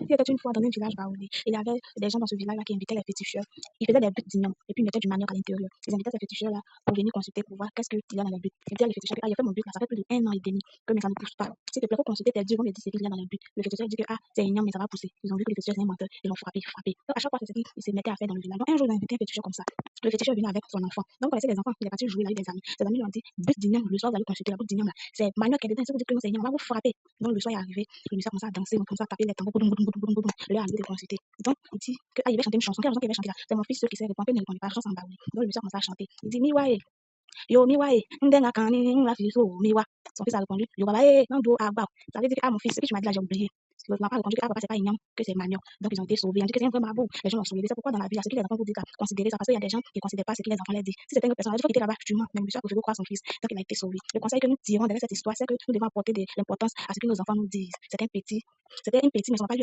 Il était une fois dans un village baoulé. Il y avait des gens dans ce village-là qui invitaient les féticheurs. Ils faisaient des buts d'ignons et puis ils mettaient du manioc à l'intérieur. Ils invitaient ces féticheurs-là pour venir consulter pour voir qu'est-ce qu'il y a dans les buts. Ils disaient à les féticheurs que, ah, il a fait mon but là, ça fait plus de 1 an et demi que mais ça ne pousse pas. S'il te plaît, faut consulter tes dieux, vont me dire ce qu'il y a dans les buts. Le féticheur dit que, ah, c'est ignon, mais ça va pousser. Ils ont vu que le féticheur c'est un menteur. Ils l'ont frappé. Donc à chaque fois, c'est ce qu'ils se mettaient à faire dans le village. Donc un jour, ils ont invité un féticheur comme ça. Le féticheur est venu avec son enfant. Donc, on connaissait les enfants, il est parti jouer, il a eu des amis. Ses amis lui ont dit, but d'igname, le soir, vous allez consulter la but d'igname là. C'est manioc qui est dedans, si vous dites que non, c'est igname, on va vous frapper. Donc, le soir est arrivé, le monsieur a commencé à danser, on commence à taper les tambours, boum, boum, boum, boum, boum, boum. Le est arrivé de consulter. Donc, il dit que, ah, il va chanter une chanson. Quelle chanson qu'il va chanter là? C'est mon fils, ceux qui sait répondre, que ne répondait pas, la chanson en baouli. Donc, le monsieur a commencé à chanter. Il dit, miwae, yo, miwae, ndenga kani, la fiso, miwa. Son fils a répondu, yo, baba, non, do, ah, bah. Ça veut dire que, ah, mon fils, ce que tu m'as dit là, j'ai oublié. L'autre n'a pas répondu que, ah, papa, c'est pas igname, que c'est manioc. Donc, ils ont été sauvés. On dit que c'est un vrai marabout. Les gens l'ont sauvé. C'est pourquoi dans la vie, là, ce que les enfants vous disent, considérer ça, parce qu'il y a des gens qui ne considèrent pas ce que les enfants leur disent. Si c'était une personne, il faut quitter là-bas, tu mens. Mais le monsieur a préféré croire son fils. Donc, il a été sauvé. Le conseil que nous tirons derrière cette histoire, c'est que nous devons apporter de l'importance à ce que nos enfants nous disent. C'était un petit, mais ça n'a pas